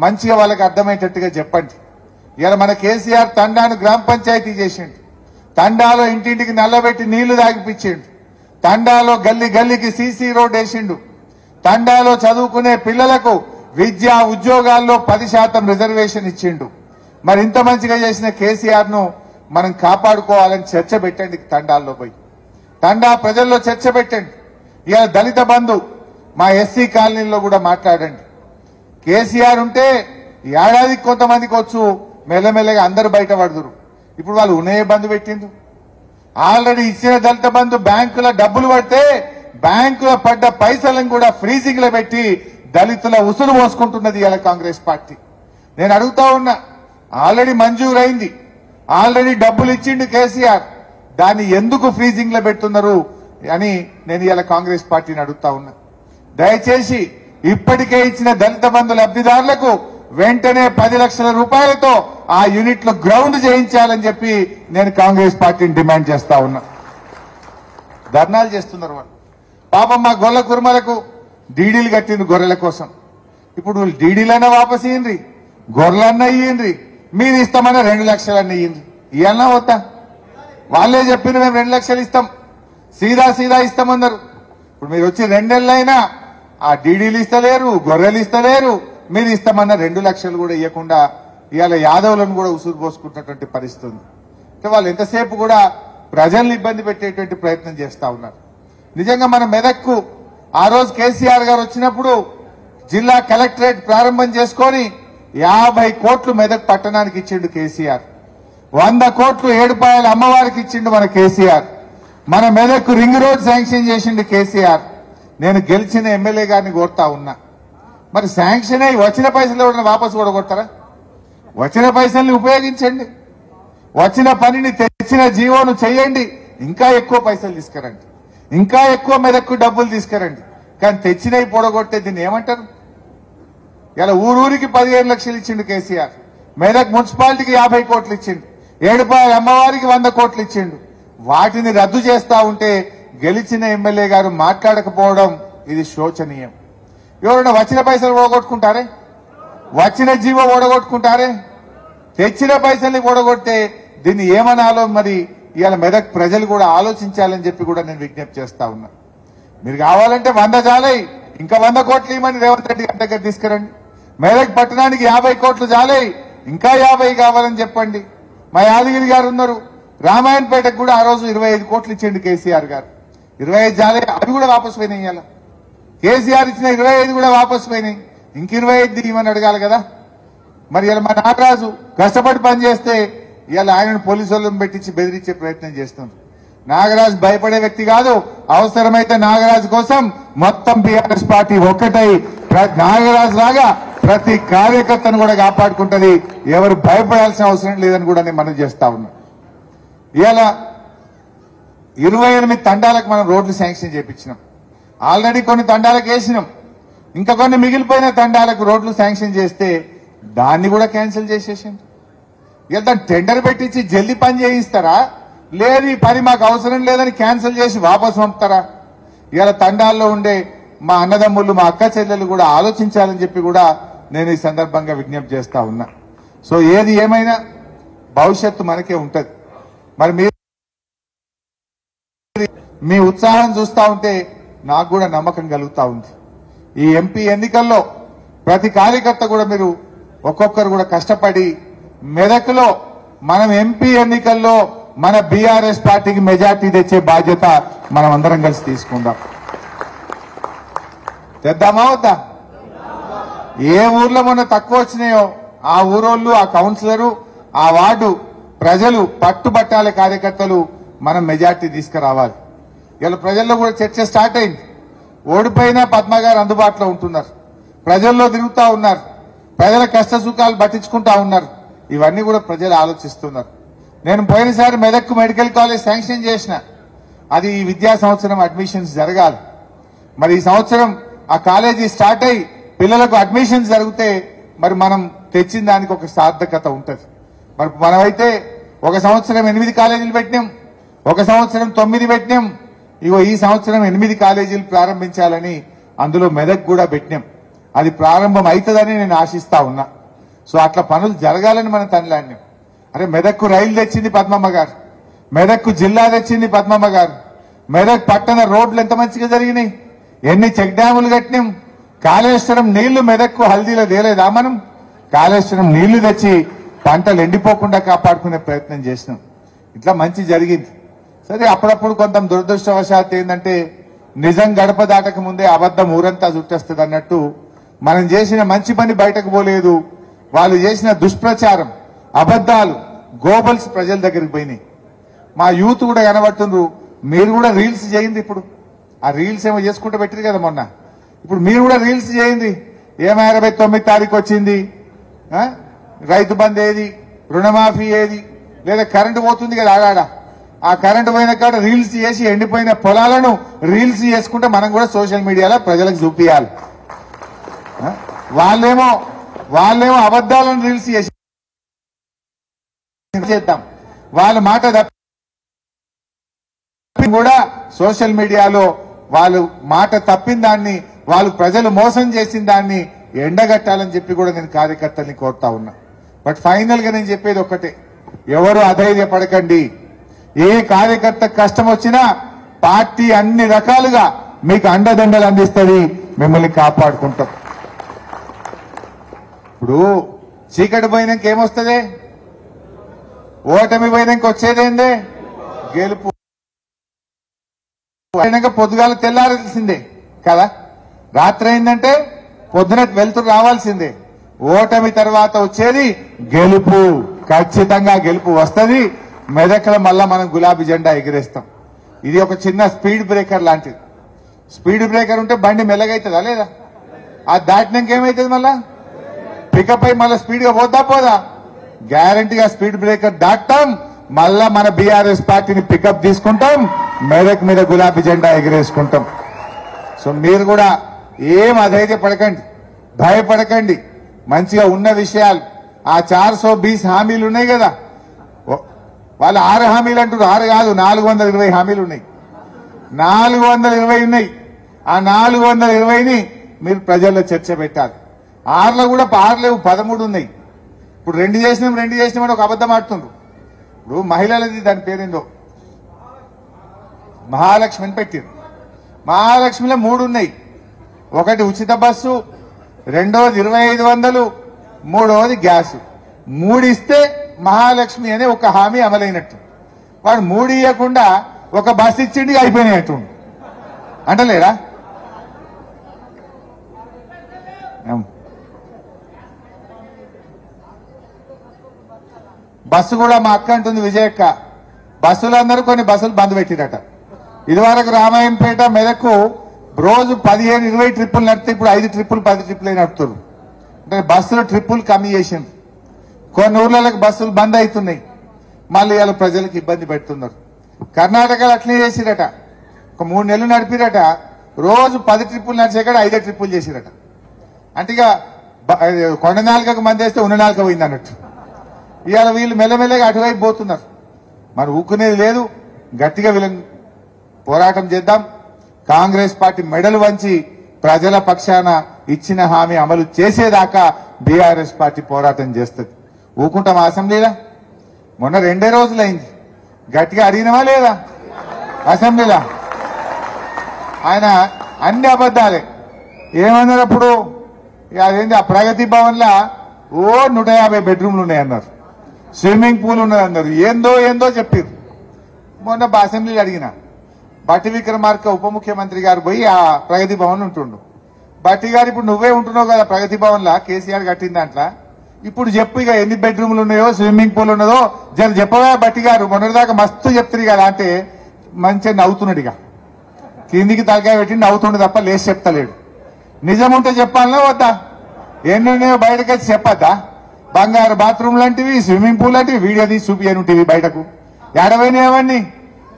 Speaker 1: మంచిగా వాళ్ళకి అర్థమయ్యేటట్టుగా చెప్పండి. ఇలా మన కేసీఆర్ తండాను గ్రామ పంచాయతీ చేసిండు. తండాలో ఇంటింటికి నల్లబెట్టి నీళ్లు తాగిపించిండు. తండాలో గల్లీ గల్లీకి సీసీ రోడ్ వేసిండు. తండాలో చదువుకునే పిల్లలకు విద్యా ఉద్యోగాల్లో 10% రిజర్వేషన్ ఇచ్చిండు. మరి ఇంత మంచిగా చేసిన కేసీఆర్ ను మనం కాపాడుకోవాలని చర్చ పెట్టండి. తండాల్లో పోయి తండా ప్రజల్లో చర్చ పెట్టండి. ఇక దళిత బంధు మా ఎస్సీ కాలనీలో కూడా మాట్లాడండి. కేసీఆర్ ఉంటే ఏడాదికి కొంతమందికి వచ్చు, మెల్లమెల్లగా అందరు బయట పడుదురు. ఇప్పుడు వాళ్ళు ఉన్నే బంధు పెట్టిండ్రు. ఆల్రెడీ ఇచ్చిన దళిత బంధు బ్యాంకుల డబ్బులు పడితే బ్యాంకులో పడ్డ పైసలను కూడా ఫ్రీజింగ్ లో పెట్టి దళితుల ఉసురు పోసుకుంటున్నది ఇలా కాంగ్రెస్ పార్టీ. నేను అడుగుతా ఉన్నా, ఆల్రెడీ మంజూరైంది, ఆల్రెడీ డబ్బులు ఇచ్చిండు కేసీఆర్, దాన్ని ఎందుకు ఫ్రీజింగ్ లో పెడుతున్నారు అని నేను ఇలా కాంగ్రెస్ పార్టీని అడుగుతా ఉన్నా. దయచేసి ఇప్పటికే ఇచ్చిన దళిత బంధు లబ్ధిదారులకు వెంటనే 10 లక్షల రూపాయలతో ఆ యూనిట్లు గ్రౌండ్ చేయించాలని చెప్పి నేను కాంగ్రెస్ పార్టీని డిమాండ్ చేస్తా ఉన్నా. ధర్నాలు చేస్తున్నారు వాళ్ళు. పాపం మా గొల్ల కుర్మలకు డీడీలు కట్టింది గొర్రెల కోసం. ఇప్పుడు డీడీలన్నా వాపస్ ఇయ్యండి, గొర్రెలన్నా ఇయ్యండి, మీరు ఇస్తామన్నా 2 లక్షలన్నా ఇయ్యండి. ఇవన్నా వద్దా? వాళ్ళే చెప్పిన మేము 2 లక్షలు ఇస్తాం, సీదా ఇస్తామన్నారు. ఇప్పుడు మీరు వచ్చి 2 నెలలైనా ఆ డీడీలు ఇస్తలేరు, గొర్రెలు ఇస్తలేరు. మీరు ఇస్తామన్న 2 లక్షలు కూడా ఇవ్వకుండా ఇవాళ యాదవులను కూడా ఉసురు పోసుకుంటున్నటువంటి పరిస్థితి ఉంది. అంటే వాళ్ళు ఎంతసేపు కూడా ప్రజల్ని ఇబ్బంది పెట్టేటువంటి ప్రయత్నం చేస్తా ఉన్నారు. నిజంగా మన మెదక్కు ఆ రోజు కేసీఆర్ గారు వచ్చినప్పుడు జిల్లా కలెక్టరేట్ ప్రారంభం చేసుకొని 50 కోట్లు మెదక్ పట్టణానికి ఇచ్చిండు కేసీఆర్. 100 కోట్లు ఏడుపాయల అమ్మవారికి ఇచ్చిండు మన కేసీఆర్. మన మెదక్కు రింగ్ రోడ్ శాంక్షన్ చేసిండు కేసీఆర్. నేను గెలిచిన ఎమ్మెల్యే గారిని కోరుతా ఉన్నా, మరి శాంక్షన్ అయి వచ్చిన పైసలు ఎవరైనా వాపసు కూడా కొడతారా? వచ్చిన పైసల్ని ఉపయోగించండి, వచ్చిన పనిని తెచ్చిన జీవోను చేయండి, ఇంకా ఎక్కువ పైసలు తీసుకురండి, ఇంకా ఎక్కువ మెదక్కు డబ్బులు తీసుకురండి. కానీ తెచ్చినవి పొడగొట్టే దీన్ని ఏమంటారు? ఇలా ఊరూరికి 15 లక్షలు ఇచ్చిండు కేసీఆర్. మెదక్ మున్సిపాలిటీకి 50 కోట్లు ఇచ్చిండు. ఏడుపాయల అమ్మవారికి 100 కోట్లు ఇచ్చిండు. వాటిని రద్దు చేస్తా ఉంటే గెలిచిన ఎమ్మెల్యే గారు మాట్లాడకపోవడం ఇది శోచనీయం. ఎవరైనా వచ్చిన పైసలు ఓడగొట్టుకుంటారే, వచ్చిన జీవో ఓడగొట్టుకుంటారే, తెచ్చిన పైసల్ని ఓడగొట్టే దీన్ని ఏమనాలో మరి ఇవాళ మెదక్ ప్రజలు కూడా ఆలోచించాలని చెప్పి కూడా నేను విజ్ఞప్తి చేస్తా ఉన్నా. మీరు కావాలంటే 100 చాలై, ఇంకా 100 కోట్లు ఇవ్వమని రేవంత్ రెడ్డి గారి దగ్గర తీసుకురండి. మెదక్ పట్టణానికి 50 కోట్లు చాలై, ఇంకా 50 కావాలని చెప్పండి. మా యాదగిరి గారు ఉన్నారు, రామాయణపేటకు కూడా ఆ రోజు 25 కోట్లు ఇచ్చిండు కేసీఆర్ గారు. 25 చాలై, అవి కూడా వాపసు పోయినాయి. ఇవాళ కేసీఆర్ ఇచ్చిన 25 కూడా వాపసు పోయినాయి. ఇంక 25 ఇవ్వని అడగాలి కదా. మరి ఇలా మా నాగరాజు కష్టపడి పనిచేస్తే ఇవాళ ఆయనను పోలీసు వాళ్ళని పెట్టించి బెదిరించే ప్రయత్నం చేస్తున్నారు. నాగరాజు భయపడే వ్యక్తి కాదు. అవసరమైతే నాగరాజు కోసం మొత్తం బీఆర్ఎస్ పార్టీ ఒక్కటై నాగరాజు లాగా ప్రతి కార్యకర్తను కూడా కాపాడుకుంటది. ఎవరు భయపడాల్సిన అవసరం లేదని కూడా నేను మనం చేస్తా ఉన్నా. ఇవాళ 28 తండాలకు మనం రోడ్లు శాంక్షన్ చేయించినాం. ఆల్రెడీ కొన్ని తండాలకు వేసినాం, ఇంకా కొన్ని మిగిలిపోయిన తండాలకు రోడ్లు శాంక్షన్ చేస్తే దాన్ని కూడా క్యాన్సిల్ చేసేసింది. ఇక దాన్ని టెండర్ పెట్టించి జల్దీ పని చేయిస్తారా, లేదు ఈ పని మాకు అవసరం లేదని క్యాన్సిల్ చేసి వాపసు పంపుతారా? ఇవాళ తండాల్లో ఉండే మా అన్నదమ్ములు, మా అక్క చెల్లెలు కూడా ఆలోచించాలని చెప్పి కూడా నేను ఈ సందర్భంగా విజ్ఞప్తి చేస్తా ఉన్నా. సో ఏది ఏమైనా భవిష్యత్తు మనకే ఉంటది. మరి మీ ఉత్సాహం చూస్తా ఉంటే నాకు కూడా నమ్మకం కలుగుతా ఉంది. ఈ ఎంపీ ఎన్నికల్లో ప్రతి కార్యకర్త కూడా మీరు ఒక్కొక్కరు కూడా కష్టపడి మెదక్లో మనం ఎంపీ ఎన్నికల్లో మన బీఆర్ఎస్ పార్టీకి మెజార్టీ తెచ్చే బాధ్యత మనం అందరం కలిసి తీసుకుందాం. తెద్దామా వద్దా? ఏ ఊర్లో మొన్న తక్కువ వచ్చినాయో ఆ ఊరోళ్ళు, ఆ కౌన్సిలరు, ఆ వార్డు ప్రజలు పట్టుబట్టాలి, కార్యకర్తలు మనం మెజార్టీ తీసుకురావాలి. ఇలా ప్రజల్లో కూడా చర్చ స్టార్ట్ అయింది. ఓడిపోయినా పద్మ గారు అందుబాటులో ఉంటున్నారు, ప్రజల్లో తిరుగుతా ఉన్నారు, ప్రజల కష్ట సుఖాలు పట్టించుకుంటా ఉన్నారు. ఇవన్నీ కూడా ప్రజలు ఆలోచిస్తున్నారు. నేను పోయినసారి మెదక్ మెడికల్ కాలేజ్ శాంక్షన్ చేసిన, అది ఈ విద్యా సంవత్సరం అడ్మిషన్స్ జరగాలి. మరి ఈ సంవత్సరం ఆ కాలేజీ స్టార్ట్ అయ్యి పిల్లలకు అడ్మిషన్స్ జరిగితే మరి మనం తెచ్చిన దానికి ఒక సార్థకత ఉంటుంది. మరి మనమైతే ఒక సంవత్సరం 8 కాలేజీలు పెట్టినాం, ఒక సంవత్సరం 9 పెట్టినాం. ఇగో ఈ సంవత్సరం 8 కాలేజీలు ప్రారంభించాలని అందులో మెదక్ కూడా పెట్టినాం. అది ప్రారంభం అవుతుందని నేను ఆశిస్తా ఉన్నా. సో అట్లా పనులు జరగాలని మనం తనలాడినాం. అరే మెదక్కు రైలు తెచ్చింది పద్మమ్మ గారు, మెదక్కు జిల్లా తెచ్చింది పద్మమ్మ గారు, మెదక్ పట్టణ రోడ్లు ఎంత మంచిగా జరిగినాయి, ఎన్ని చెక్ డ్యాములు కట్టినాం. కాళేశ్వరం నీళ్లు మెదక్కు హల్దీలో తేలేదా మనం? కాళేశ్వరం నీళ్లు తెచ్చి పంటలు ఎండిపోకుండా కాపాడుకునే ప్రయత్నం చేసినాం. ఇట్లా మంచి జరిగింది. సరే అప్పుడప్పుడు కొంత దురదృష్టవశాత్తు ఏంటంటే నిజం గడప దాటక ముందే అబద్ధం ఊరంతా చుట్టేస్తుంది అన్నట్టు మనం చేసిన మంచి పని బయటకు పోలేదు. వాళ్ళు చేసిన దుష్ప్రచారం, అబద్దాలు, గోబల్స్ ప్రజల దగ్గరికి పోయినాయి. మా యూత్ కూడా కనబడుతుండ్రు. మీరు కూడా రీల్స్ చేయండి. ఇప్పుడు ఆ రీల్స్ ఏమో చేసుకుంటూ పెట్టారు కదా మొన్న. ఇప్పుడు మీరు కూడా రీల్స్ చేయండి. ఏమో 29 తారీఖు వచ్చింది, రైతు బంద్ ఏది, రుణమాఫీ ఏది, లేదా కరెంటు పోతుంది కదా ఆడాడ, ఆ కరెంటు పోయిన కాడ రీల్స్ చేసి ఎండిపోయిన పొలాలను రీల్స్ చేసుకుంటే మనం కూడా సోషల్ మీడియాలో ప్రజలకు చూపించాలి. వాళ్ళేమో అబద్దాలను రీల్స్ చేసి చేద్దాం. వాళ్ళ మాట తప్పి కూడా సోషల్ మీడియాలో వాళ్ళు మాట తప్పిన దాన్ని, వాళ్ళు ప్రజలు మోసం చేసిన దాన్ని ఎండగట్టాలని చెప్పి కూడా నేను కార్యకర్తల్ని కోరుతా ఉన్నా. బట్ ఫైనల్ గా నేను చెప్పేది ఒక్కటే, ఎవరు అధైర్యపడకండి. ఏ కార్యకర్త కష్టం వచ్చినా పార్టీ అన్ని రకాలుగా మీకు అండదండలు అందిస్తుంది, మిమ్మల్ని కాపాడుకుంటాం. ఇప్పుడు చీకటి పోయినాక ఏమొస్తుంది? ఓటమి పోయినాక వచ్చేదేందే? గెలుపు. పోయినాక పొద్దుగాల తెల్లారాల్సిందే కదా, రాత్రి అయిందంటే పొద్దున వెళ్తురు రావాల్సిందే. ఓటమి తర్వాత వచ్చేది గెలుపు. ఖచ్చితంగా గెలుపు వస్తుంది. మెదక్లో మళ్ళా మనం గులాబీ జెండా ఎగిరేస్తాం. ఇది ఒక చిన్న స్పీడ్ బ్రేకర్ లాంటిది. స్పీడ్ బ్రేకర్ ఉంటే బండి మెల్లగైతుందా లేదా? అది దాటినాక ఏమైతుంది? మళ్ళా పికప్ అయి మళ్ళీ స్పీడ్ గా పోదా? గ్యారంటీగా స్పీడ్ బ్రేకర్ దాటాం, మళ్ళా మన బీఆర్ఎస్ పార్టీని పికప్ తీసుకుంటాం, మెదక్ మీద గులాబీ జెండా ఎగిరేసుకుంటాం. సో మీరు కూడా ఏం అధైర్యపడకండి, భయపడకండి. మంచిగా ఉన్న విషయాలు, ఆ 420 హామీలు ఉన్నాయి కదా, వాళ్ళు 6 హామీలు అంటారు. 6 కాదు, 420 హామీలు ఉన్నాయి. 420 ఉన్నాయి. ఆ 420ని మీరు ప్రజల్లో చర్చ పెట్టాలి. 6లో కూడా 6 లేవు, 13 ఉన్నాయి. ఇప్పుడు 2 చేసినామని ఒక అబద్ధం ఆడుతుండ్రు. ఇప్పుడు మహిళలది దాని పేరేందో మహాలక్ష్మి అని పెట్టిండ్రు. మహాలక్ష్మిలో 3 ఉన్నాయి. ఒకటి ఉచిత బస్సు, రెండోది 2500, మూడవది గ్యాస్. 3 ఇస్తే మహాలక్ష్మి అనే ఒక హామీ అమలైనట్టు. వాడు 3 ఇవ్వకుండా ఒక బస్సు ఇచ్చిండి అయిపోయినట్టు అంటలేడా? బస్సు కూడా మా అక్క అంటుంది, విజయక్క, బస్సులందరూ కొన్ని బస్సులు బంద్ పెట్టిరట. ఇదివరకు రామాయణపేట మెదక్కు రోజు 15-20 ట్రిప్పులు నడితే ఇప్పుడు 5 ట్రిప్పులు 10 ట్రిప్పులు నడుపుతారు. అంటే బస్సుల ట్రిప్పులు కమ్మి చేసింది. కొన్ని ఊర్లకు బస్సులు బంద్ అవుతున్నాయి. మళ్ళీ ఇలా ప్రజలకు ఇబ్బంది పెడుతున్నారు. కర్ణాటకలో అట్లే చేసిరట. ఒక 3 నెలలు నడిపిరట. రోజు 10 ట్రిప్పులు నడిచే కాడ 5 ట్రిప్పులు చేసిరట. అంటే ఇక కొండ నాలుకకు మంది వేస్తే ఉన్న నాలుక పోయింది అన్నట్టు. ఇవాళ వీళ్ళు మెల్లమెల్లగా అటువైపు పోతున్నారు. మరి ఊకునేది లేదు. గట్టిగా వీళ్ళని పోరాటం చేద్దాం. కాంగ్రెస్ పార్టీ మెడలు వంచి ప్రజల పక్షాన ఇచ్చిన హామీ అమలు చేసేదాకా బీఆర్ఎస్ పార్టీ పోరాటం చేస్తుంది. ఊకుంటాం అసెంబ్లీలో? మొన్న 2 రోజులైంది. గట్టిగా అడిగినవా లేదా అసెంబ్లీలో? ఆయన అన్ని అబద్దాలే. ఏమన్నారు అప్పుడు? అదేంటి, ఆ ప్రగతి భవన్ లా 150 బెడ్రూమ్లు ఉన్నాయన్నారు, స్విమ్మింగ్ పూల్ ఉన్నదన్నారు, ఏందో చెప్పారు. మొన్న అసెంబ్లీలో అడిగిన బట్టి విక్రమార్క ఉప ముఖ్యమంత్రి గారు పోయి ఆ ప్రగతి భవన్ ఉంటుండు. బట్టి గారు, ఇప్పుడు నువ్వే ఉంటున్నావు కదా ప్రగతి భవన్ లా, కేసీఆర్ కట్టిన దాంట్లో, ఇప్పుడు చెప్పు ఇక ఎన్ని బెడ్రూమ్లు ఉన్నాయో, స్విమ్మింగ్ పూల్ ఉన్నదో జర చెప్పవా బట్టి గారు. మొన్నటిదాకా మస్తు చెప్తారు కదా అంటే మంచిగా నవ్వుతున్నాడు. ఇక కిందికి తలకాయ పెట్టి నవ్వుతుండే తప్ప లేచి చెప్తలేడు. నిజం ఉంటే చెప్పాలనా వద్దా? ఎన్నున్నాయో బయటకు వచ్చి చెప్పద్దా? బంగారు బాత్రూమ్ లాంటివి, స్విమ్మింగ్ పూల్ లాంటివి వీడియో తీసి చూపియనుంటివి బయటకు. ఏడవైనవన్నీ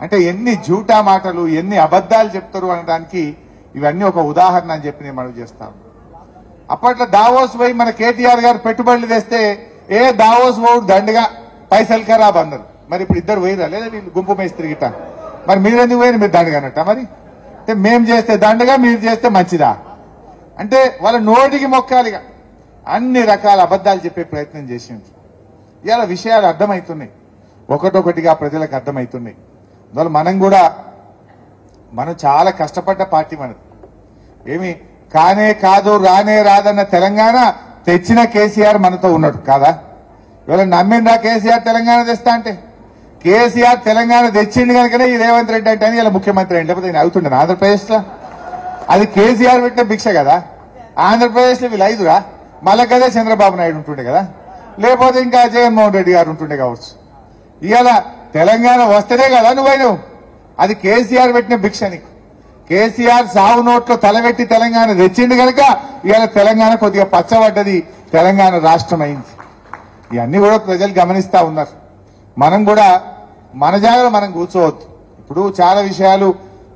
Speaker 1: అంటే ఎన్ని జూటా మాటలు, ఎన్ని అబద్దాలు చెప్తారు అనడానికి ఇవన్నీ ఒక ఉదాహరణ అని చెప్పి నేను మనవి చేస్తాను. అప్పట్లో దావోస్ పోయి మన కేటీఆర్ గారు పెట్టుబడులు తెస్తే దావోస్ పోడు దండగా పైసలు ఖరాబ్ అన్నారు. మరి ఇప్పుడు ఇద్దరు పోయిరా లేదా వీళ్ళు గుంపు మేస్త్రి గిట్ట? మరి మీరు ఎందుకు పోయిన? మీరు దండగా అన్నట్ట? మరి అంటే మేం చేస్తే దండగా, మీరు చేస్తే మంచిదా? అంటే వాళ్ళ నోటికి మొక్కాలిగా అన్ని రకాల అబద్దాలు చెప్పే ప్రయత్నం చేసిండ్రు. ఇవాళ విషయాలు అర్థమవుతున్నాయి, ఒకటొకటిగా ప్రజలకు అర్థమవుతున్నాయి. అందువల్ల మనం చాలా కష్టపడ్డ పార్టీ మనది. ఏమి కానే కాదు రానే రాదన్న తెలంగాణ తెచ్చిన కేసీఆర్ మనతో ఉన్నాడు కాదా? ఇవాళ నమ్మిందా కేసీఆర్ తెలంగాణ తెస్తా అంటే? కేసీఆర్ తెలంగాణ తెచ్చింది కనుకనే ఈ రేవంత్ రెడ్డి అంటే అని ఇలా ముఖ్యమంత్రి అయింది. లేకపోతే నేను అవుతుండే ఆంధ్రప్రదేశ్ లో. అది కేసీఆర్ పెట్టిన భిక్ష కదా. ఆంధ్రప్రదేశ్ లో వీళ్ళు ఐదురా, మళ్ళా కదే చంద్రబాబు నాయుడు ఉంటుండే కదా, లేకపోతే ఇంకా జగన్మోహన్ రెడ్డి గారు ఉంటుండే కావచ్చు. ఇవాళ తెలంగాణ వస్తేనే కదా నువ్వు. అది కేసీఆర్ పెట్టిన భిక్ష నీకు. కేసీఆర్ సాగు నోట్లో తలబెట్టి తెలంగాణ తెచ్చింది కనుక ఇవాళ తెలంగాణ కొద్దిగా పచ్చబడ్డది, తెలంగాణ రాష్ట్రం అయింది. ఇవన్నీ కూడా ప్రజలు గమనిస్తా ఉన్నారు. మనం కూడా మన జాగ్రత్త మనం కూర్చోవద్దు. ఇప్పుడు చాలా విషయాలు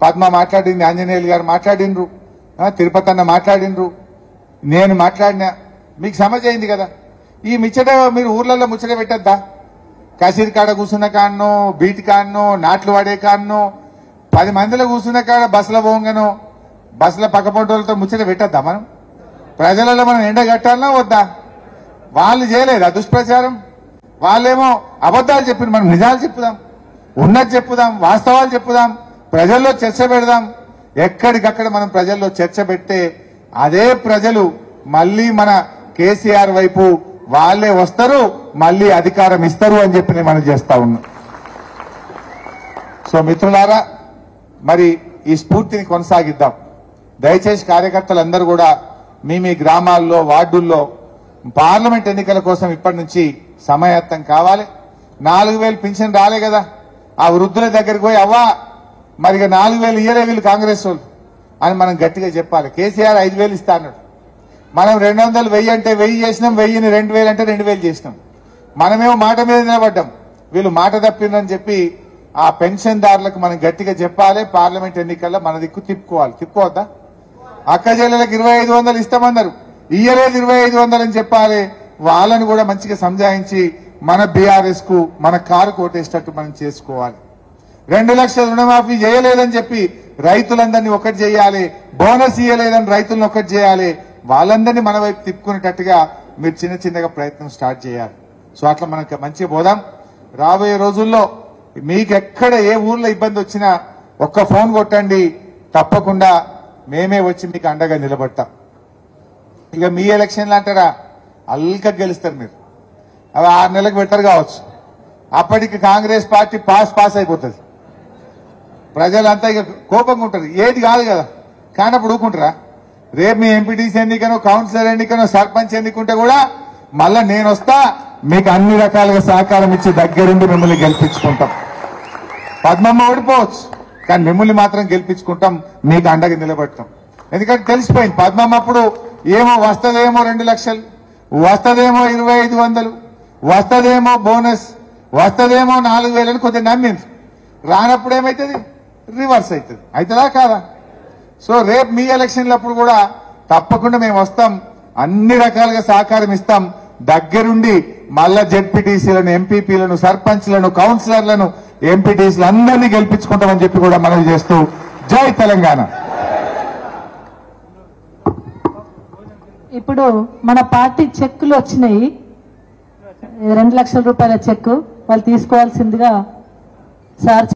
Speaker 1: పద్మ మాట్లాడింది, ఆంజనేయులు గారు మాట్లాడినరు, తిరుపతి అన్న మాట్లాడినరు, నేను మాట్లాడినా. మీకు సమజ్ అయింది కదా. ఈ ముచ్చట మీరు ఊర్లలో ముచ్చట పెట్టద్దా? కసీర్ కాడ కూర్చున్న కాడనో, బీట్ కాడనో, నాట్లు వాడే కాడనో, 10 మందిలో కూర్చున్న కాడ బస్సుల పోంగనో, బస్సుల పక్కపొంటలతో ముచ్చట పెట్టద్దా? మనం ప్రజలలో మనం ఎండగట్టాలనా వద్దా? వాళ్ళు చేయలేదా దుష్ప్రచారం? వాళ్ళేమో అబద్దాలు చెప్పిన, మనం నిజాలు చెప్పుదాం, ఉన్నది చెప్పుదాం, వాస్తవాలు చెప్పుదాం, ప్రజల్లో చర్చ పెడదాం. ఎక్కడికక్కడ మనం ప్రజల్లో చర్చ పెడితే అదే ప్రజలు మళ్ళీ మన కేసీఆర్ వైపు వాళ్ళే వస్తారు, మళ్ళీ అధికారం ఇస్తారు అని చెప్పి నేను మనం చేస్తా ఉన్నా. సో మిత్రులారా, మరి ఈ స్ఫూర్తిని కొనసాగిద్దాం. దయచేసి కార్యకర్తలందరూ కూడా మీ గ్రామాల్లో, వార్డుల్లో పార్లమెంట్ ఎన్నికల కోసం ఇప్పటి నుంచి సమాయత్తం కావాలి. 4000 పింఛన్ రాలే కదా, ఆ వృద్ధుల దగ్గరికి పోయి అవ్వా మరి 4000 ఇయ్యలే వీళ్ళు కాంగ్రెస్ వాళ్ళు అని మనం గట్టిగా చెప్పాలి. కేసీఆర్ 5000 ఇస్తా అన్నాడు, మనం 200, 1000 అంటే 1000 చేసినాం, 1000ని 2000 అంటే 2000 చేసినాం. మనమేమో మాట మీద నిలబడ్డాం, వీళ్ళు మాట తప్పిందని చెప్పి ఆ పెన్షన్దారులకు మనం గట్టిగా చెప్పాలి. పార్లమెంట్ ఎన్నికల్లో మన దిక్కు తిప్పుకోవద్దా? అక్క చెల్లెలకు 2500 ఇస్తామన్నారు, ఇయ్యలేదు 2500 అని చెప్పాలి. వాళ్ళని కూడా మంచిగా సంజాయించి మన బీఆర్ఎస్ కు మన కారు కోటేసేటట్టు మనం చేసుకోవాలి. 2 లక్షల రుణమాఫీ చేయలేదని చెప్పి రైతులందరినీ ఒకటి చేయాలి, బోనస్ ఇయ్యలేదని రైతులను ఒకటి చేయాలి. వాళ్ళందరినీ మన వైపు తిప్పుకునేటట్టుగా మీరు చిన్నగా ప్రయత్నం స్టార్ట్ చేయాలి. సో అట్లా మనకి మంచిగా పోదాం. రాబోయే రోజుల్లో మీకు ఎక్కడ ఏ ఊర్లో ఇబ్బంది వచ్చినా ఒక్క ఫోన్ కొట్టండి, తప్పకుండా మేమే వచ్చి మీకు అండగా నిలబడతాం. ఇక మీ ఎలక్షన్లు అంటారా, అల్క గెలుస్తారు మీరు. అవి 6 నెలలకు పెట్టరు కావచ్చు, అప్పటికి కాంగ్రెస్ పార్టీ పాస్ అయిపోతుంది. ప్రజలంతా ఇక కోపంగా ఉంటారు, ఏది కాదు కదా. కానప్పుడు ఊరుకుంటారా? రేపు మీ ఎంపీటీసీ ఎన్నికనో, కౌన్సిలర్ ఎన్నికనో, సర్పంచ్ ఎన్నికుంటే కూడా మళ్ళా నేను వస్తా, మీకు అన్ని రకాలుగా సహకారం ఇచ్చి దగ్గరుండి మిమ్మల్ని గెలిపించుకుంటాం. పద్మమ్మ ఓడిపోవచ్చు, కానీ మిమ్మల్ని మాత్రం గెలిపించుకుంటాం, మీకు అండగా నిలబడతాం. ఎందుకంటే తెలిసిపోయింది, పద్మమ్మ అప్పుడు ఏమో వస్తదేమో 2 లక్షలు, వస్తదేమో 2500, వస్తదేమో బోనస్, వస్తదేమో 4000 అని కొద్దిగా నమ్మింది. రానప్పుడు ఏమవుతుంది? రివర్స్ అవుతుంది. అవుతుందా కాదా? సో రేపు మీ ఎలక్షన్లప్పుడు కూడా తప్పకుండా మేము వస్తాం, అన్ని రకాలుగా సహకారం ఇస్తాం. దగ్గరుండి మళ్ళా జెడ్పీటీసీలను, ఎంపీపీలను, సర్పంచ్లను, కౌన్సిలర్లను, ఎంపీటీసీలు అందరినీ గెలిపించుకుంటామని చెప్పి కూడా మనం చేస్తూ జై తెలంగాణ.
Speaker 2: ఇప్పుడు మన పార్టీ చెక్కులు వచ్చినాయి, 2 లక్షల రూపాయల చెక్కు వాళ్ళు తీసుకోవాల్సిందిగా సార్